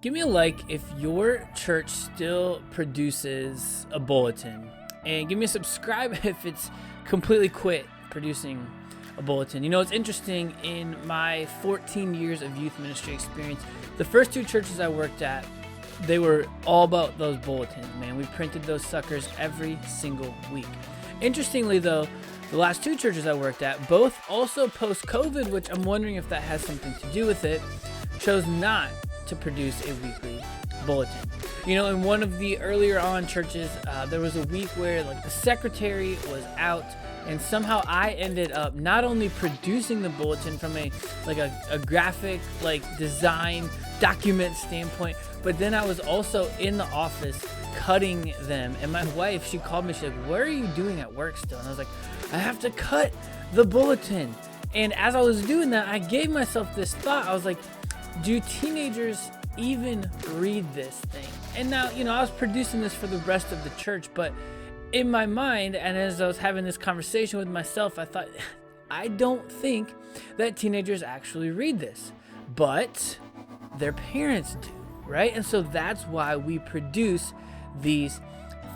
Give me a like if your church still produces a bulletin, and give me a subscribe if it's completely quit producing a bulletin. You know, it's interesting, in my 14 years of youth ministry experience, the first two churches I worked at, they were all about those bulletins, man. We printed those suckers every single week. Interestingly though, the last two churches I worked at, both also post-COVID, which I'm wondering if that has something to do with it, chose not to produce a weekly bulletin. You know, in one of the earlier on churches, there was a week where like the secretary was out, and somehow I ended up not only producing the bulletin from a graphic design document standpoint, but then I was also in the office cutting them. And my wife, she called me, she's like, "What are you doing at work still?" And I was like, "I have to cut the bulletin." And as I was doing that, I gave myself this thought. I was like, do teenagers even read this thing? And now, you know, I was producing this for the rest of the church, but in my mind, and as I was having this conversation with myself, I thought, I don't think that teenagers actually read this, but their parents do, right? And so that's why we produce these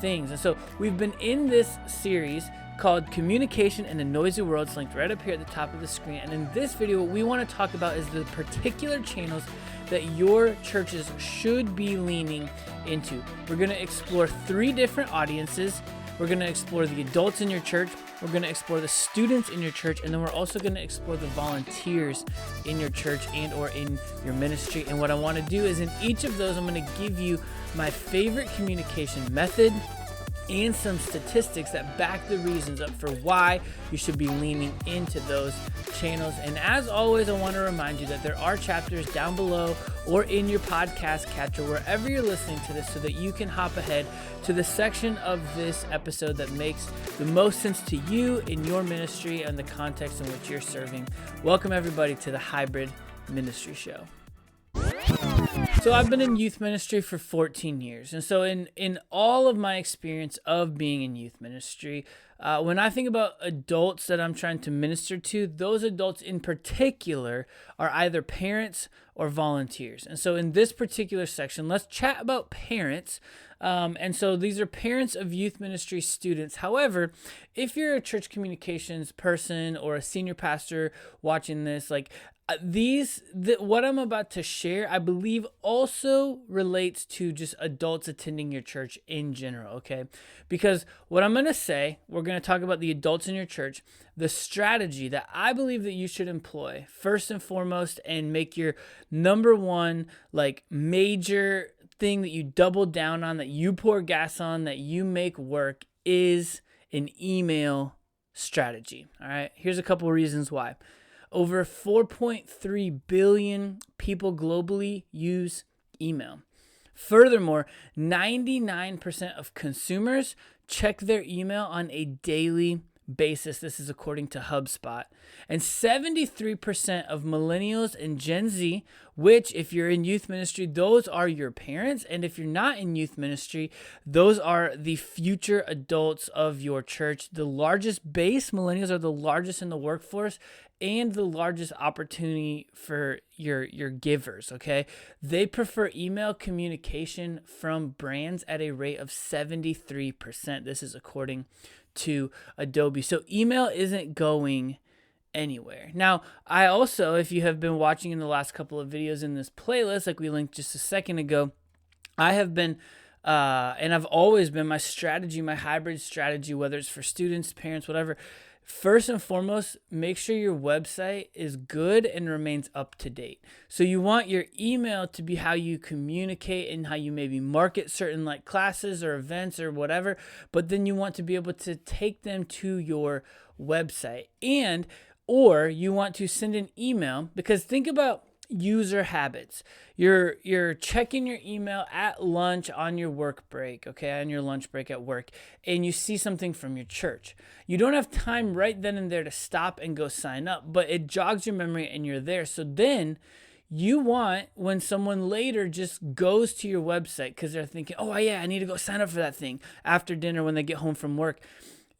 things. And so we've been in this series called Communication in a Noisy World. It's linked right up here at the top of the screen. And in this video, what we want to talk about is the particular channels that your churches should be leaning into. We're going to explore 3 different audiences. We're going to explore the adults in your church. We're going to explore the students in your church. And then we're also going to explore the volunteers in your church and or in your ministry. And what I want to do is in each of those, I'm going to give you my favorite communication method and some statistics that back the reasons up for why you should be leaning into those channels. And as always, I want to remind you that there are chapters down below or in your podcast catcher, wherever you're listening to this, so that you can hop ahead to the section of this episode that makes the most sense to you in your ministry and the context in which you're serving. Welcome everybody to the Hybrid Ministry Show. So I've been in youth ministry for 14 years. And so in all of my experience of being in youth ministry, when I think about adults that I'm trying to minister to, those adults in particular are either parents or volunteers. And so in this particular section, let's chat about parents. And so these are parents of youth ministry students. However, if you're a church communications person or a senior pastor watching this, what I'm about to share, I believe also relates to just adults attending your church in general, okay? Because what I'm going to say, we're going to talk about the adults in your church, the strategy that I believe that you should employ first and foremost and make your number one, major thing that you double down on, that you pour gas on, that you make work is an email strategy, all right? Here's a couple of reasons why. Over 4.3 billion people globally use email. Furthermore, 99% of consumers check their email on a daily basis. This is according to HubSpot. And 73% of millennials and Gen Z, which if you're in youth ministry, those are your parents. And if you're not in youth ministry, those are the future adults of your church. The largest base, millennials are the largest in the workforce and the largest opportunity for your givers, okay? They prefer email communication from brands at a rate of 73%. This is according to Adobe. So email isn't going anywhere. Now, I also, if you have been watching in the last couple of videos in this playlist, like we linked just a second ago, I have been and I've always been, my strategy, my hybrid strategy, whether it's for students, parents, whatever, first and foremost, make sure your website is good and remains up to date. So you want your email to be how you communicate and how you maybe market certain classes or events or whatever, but then you want to be able to take them to your website, or you want to send an email, because think about user habits. You're checking your email at lunch on your work break, okay, on your lunch break at work, and you see something from your church. You don't have time right then and there to stop and go sign up, but it jogs your memory and you're there. So then you want, when someone later just goes to your website because they're thinking, oh yeah, I need to go sign up for that thing after dinner when they get home from work,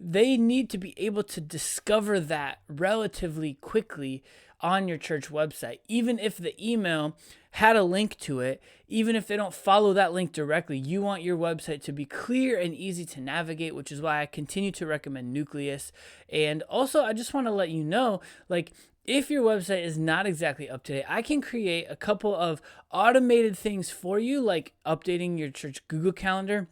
they need to be able to discover that relatively quickly on your church website. Even if the email had a link to it, even if they don't follow that link directly, you want your website to be clear and easy to navigate, which is why I continue to recommend NUCELUS. And also, I just want to let you know, like, if your website is not exactly up to date, I can create a couple of automated things for you, like updating your church Google Calendar,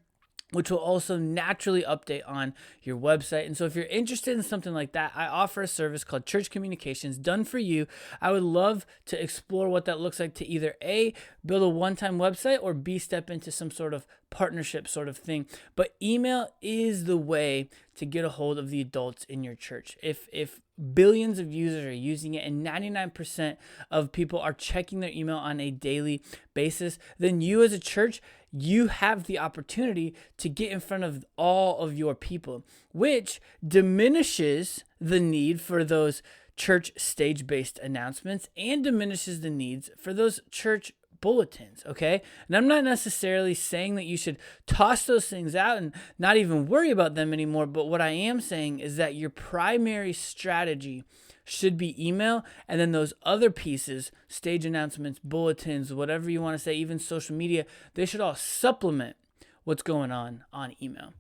which will also naturally update on your website. And so if you're interested in something like that, I offer a service called Church Communications done for you. I would love to explore what that looks like to either A, build a one-time website, or B, step into some sort of partnership sort of thing. But email is the way to get a hold of the adults in your church. If billions of users are using it and 99% of people are checking their email on a daily basis, then you as a church, you have the opportunity to get in front of all of your people, which diminishes the need for those church stage-based announcements and diminishes the needs for those church bulletins, okay? And I'm not necessarily saying that you should toss those things out and not even worry about them anymore, but what I am saying is that your primary strategy should be email, and then those other pieces, stage announcements, bulletins, whatever you want to say, even social media, they should all supplement what's going on email.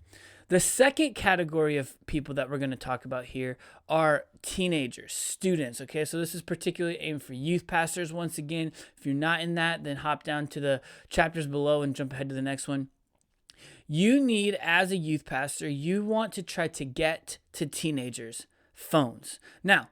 The second category of people that we're going to talk about here are teenagers, students, okay? So this is particularly aimed for youth pastors. Once again, if you're not in that, then hop down to the chapters below and jump ahead to the next one. You need, as a youth pastor, you want to try to get to teenagers' phones. Now,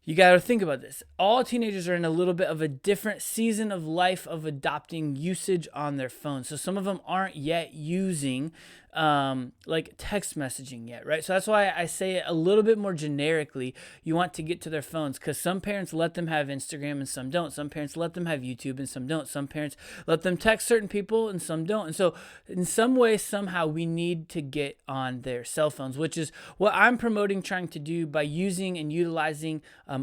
you got to think about this. All teenagers are in a little bit of a different season of life of adopting usage on their phones. So some of them aren't yet using like text messaging yet, right? So that's why I say it a little bit more generically. You want to get to their phones, because some parents let them have Instagram and some don't. Some parents let them have YouTube and some don't. Some parents let them text certain people and some don't. And so in some way, somehow we need to get on their cell phones, which is what I'm promoting, trying to do by using and utilizing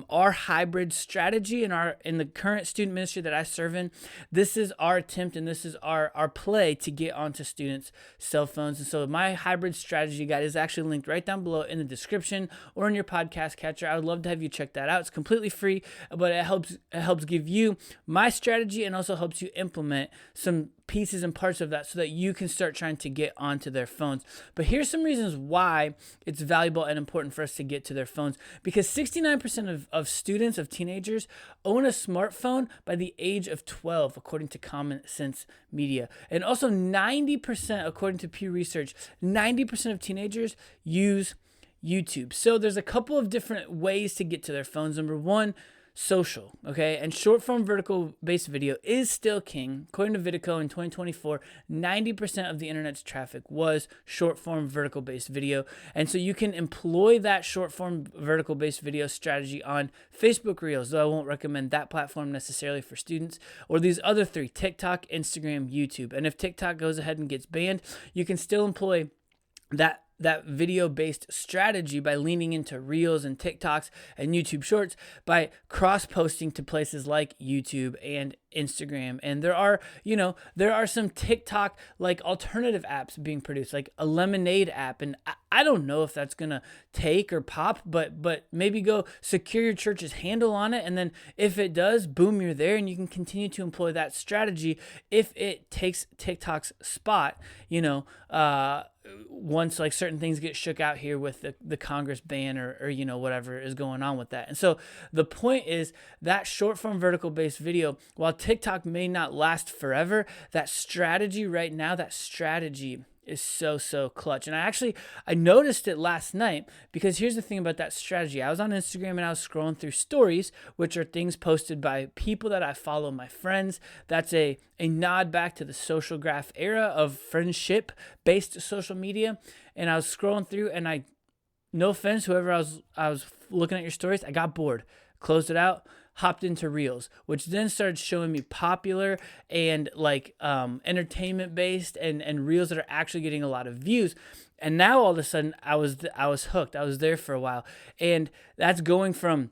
our hybrid strategy in the current student ministry that I serve in. This is our attempt and this is our play to get onto students' cell phones. And so my hybrid strategy guide is actually linked right down below in the description or in your podcast catcher. I would love to have you check that out. It's completely free, but it helps give you my strategy and also helps you implement some pieces and parts of that so that you can start trying to get onto their phones. But here's some reasons why it's valuable and important for us to get to their phones. Because 69% of students, of teenagers, own a smartphone by the age of 12, according to Common Sense Media. And also 90%, according to Pew Research, 90% of teenagers use YouTube. So there's a couple of different ways to get to their phones. Number one, social, okay? And short form vertical based video is still king. According to VIDIQ in 2024, 90% of the internet's traffic was short form vertical based video. And so you can employ that short form vertical based video strategy on Facebook Reels, though I won't recommend that platform necessarily for students, or these other three: TikTok, Instagram, YouTube. And if TikTok goes ahead and gets banned, you can still employ that video-based strategy by leaning into Reels and TikToks and YouTube Shorts by cross-posting to places like YouTube and Instagram. And there are some TikTok like alternative apps being produced, like a Lemonade app. And I don't know if that's going to take or pop, but maybe go secure your church's handle on it. And then if it does, boom, you're there, and you can continue to employ that strategy if it takes TikTok's spot, once like certain things get shook out here with the Congress ban or whatever is going on with that. And so the point is that short form vertical based video, while TikTok may not last forever, that strategy right now, that strategy is so clutch. And I noticed it last night, because here's the thing about that strategy. I was on Instagram and I was scrolling through stories, which are things posted by people that I follow, my friends. That's a nod back to the social graph era of friendship based social media. And I was scrolling through, and no offense, whoever I was looking at your stories, I got bored, closed it out, hopped into Reels, which then started showing me popular and like entertainment based and Reels that are actually getting a lot of views. And now all of a sudden I was hooked. I was there for a while. And that's going from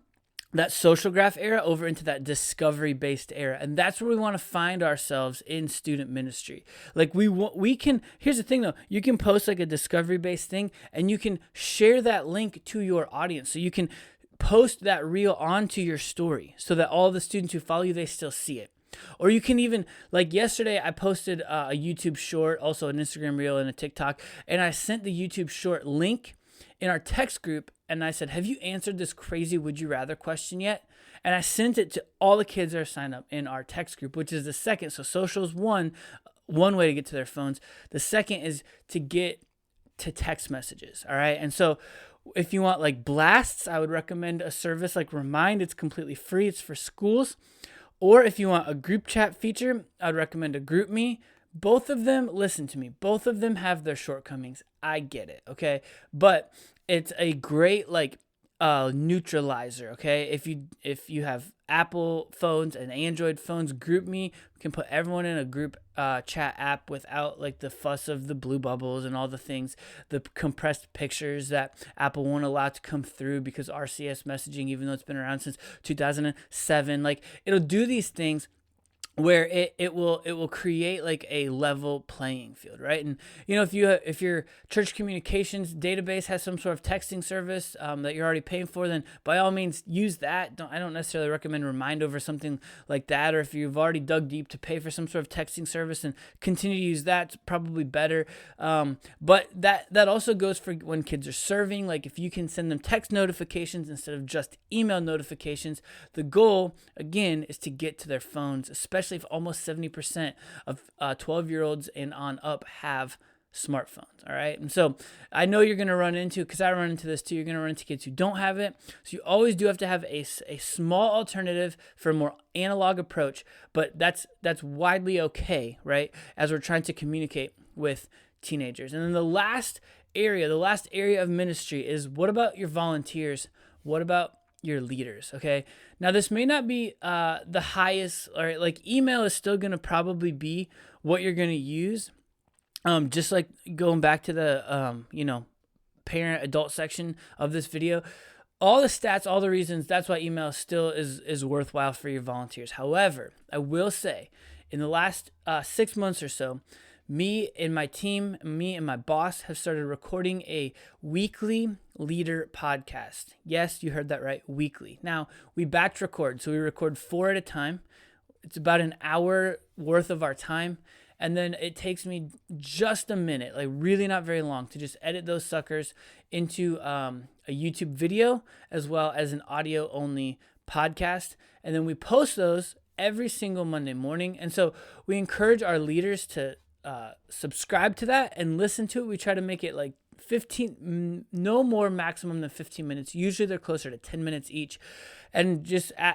that social graph era over into that discovery based era. And that's where we want to find ourselves in student ministry. Like we can, here's the thing though, you can post like a discovery based thing and you can share that link to your audience. So you can post that reel onto your story so that all the students who follow you, they still see it. Or you can even, like yesterday, I posted a YouTube short, also an Instagram reel and a TikTok, and I sent the YouTube short link in our text group, and I said, have you answered this crazy would you rather question yet? And I sent it to all the kids that are signed up in our text group, which is the second. So social is one way to get to their phones. The second is to get to text messages, all right? And so if you want like blasts, I would recommend a service like Remind. It's completely free. It's for schools. Or if you want a group chat feature, I'd recommend a GroupMe. Both of them, listen to me, both of them have their shortcomings. I get it, okay? But it's a great like neutralizer, okay? If you have Apple phones and Android phones, GroupMe can put everyone in a group chat app without like the fuss of the blue bubbles and all the things, the compressed pictures that Apple won't allow to come through because RCS messaging, even though it's been around since 2007, like it'll do these things where it will create like a level playing field, right? And you know, if your church communications database has some sort of texting service that you're already paying for, then by all means use that. I don't necessarily recommend Remind over something like that. Or if you've already dug deep to pay for some sort of texting service and continue to use that, it's probably better. But that also goes for when kids are serving. Like if you can send them text notifications instead of just email notifications, the goal again is to get to their phones, especially if almost 70% of 12-year-olds and on up have smartphones, all right? And so I know you're going to run into, because I run into this too, you're going to run into kids who don't have it. So you always do have to have a small alternative for a more analog approach, but that's widely okay, right? As we're trying to communicate with teenagers. And then the last area of ministry is, what about your volunteers? What about your leaders? Okay. Now this may not be the highest, or like email is still going to probably be what you're going to use. Just like going back to the, parent adult section of this video, all the stats, all the reasons, that's why email still is worthwhile for your volunteers. However, I will say in the last 6 months or so, me and my team, me and my boss have started recording a weekly leader podcast. Yes, you heard that right, weekly. Now, we batch record, so we record 4 at a time. It's about an hour worth of our time. And then it takes me just a minute, like really not very long, to just edit those suckers into a YouTube video as well as an audio-only podcast. And then we post those every single Monday morning. And so we encourage our leaders to subscribe to that and listen to it. We try to make it like 15, no more maximum than 15 minutes. Usually they're closer to 10 minutes each. And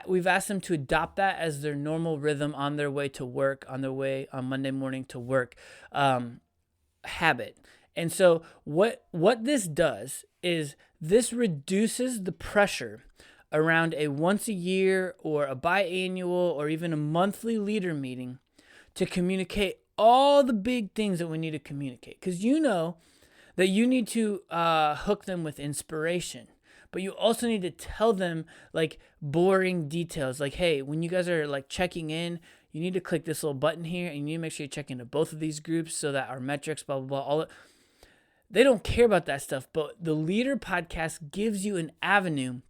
we've asked them to adopt that as their normal rhythm on their way to work, on their way on Monday morning to work, habit. And so what this does is this reduces the pressure around a once a year or a biannual or even a monthly leader meeting to communicate all the big things that we need to communicate. Because you know that you need to hook them with inspiration, but you also need to tell them like boring details. Like, hey, when you guys are like checking in, you need to click this little button here, and you need to make sure you check into both of these groups so that our metrics, blah, blah, blah, they don't care about that stuff. But the Leader Podcast gives you an avenue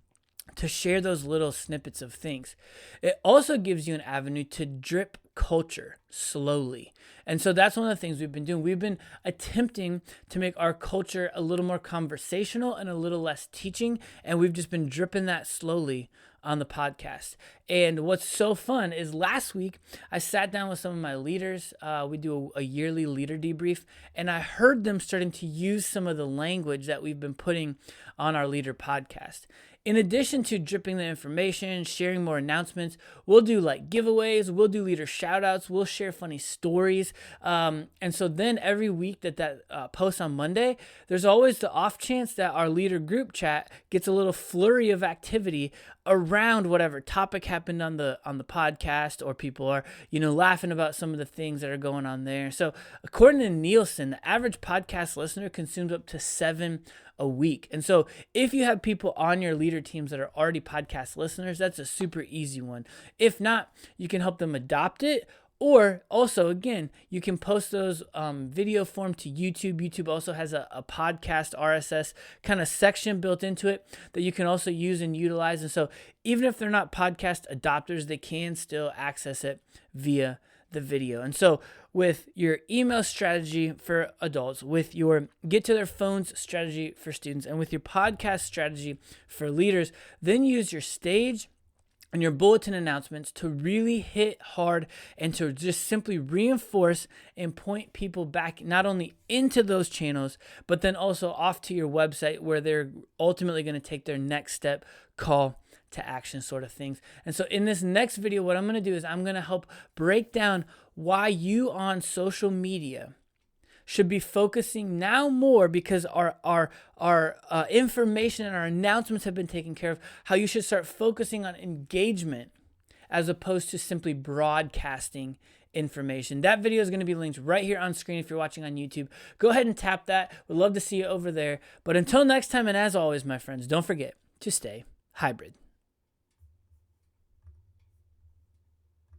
to share those little snippets of things. It also gives you an avenue to drip culture slowly. And so that's one of the things we've been doing. We've been attempting to make our culture a little more conversational and a little less teaching. And we've just been dripping that slowly on the podcast. And what's so fun is last week I sat down with some of my leaders. We do a yearly leader debrief, and I heard them starting to use some of the language that we've been putting on our leader podcast. In addition to dripping the information, sharing more announcements, we'll do like giveaways, we'll do leader shout outs, we'll share funny stories. And so then every week that posts on Monday, there's always the off chance that our leader group chat gets a little flurry of activity around whatever topic happened on the podcast, or people are, laughing about some of the things that are going on there. So according to Nielsen, the average podcast listener consumes up to 7 a week. And so if you have people on your leader teams that are already podcast listeners, that's a super easy one. If not, you can help them adopt it, Or also, again, you can post those video form to YouTube. YouTube also has a podcast RSS kind of section built into it that you can also use and utilize. And so even if they're not podcast adopters, they can still access it via the video. And so with your email strategy for adults, with your get to their phones strategy for students, and with your podcast strategy for leaders, then use your stage and your bulletin announcements to really hit hard and to just simply reinforce and point people back not only into those channels, but then also off to your website where they're ultimately going to take their next step, call to action sort of things. And so in this next video, what I'm going to do is I'm going to help break down why you on social media should be focusing now more, because our information and our announcements have been taken care of, how you should start focusing on engagement as opposed to simply broadcasting information. That video is going to be linked right here on screen if you're watching on YouTube. Go ahead and tap that. We'd love to see you over there. But until next time, and as always, my friends, don't forget to stay hybrid.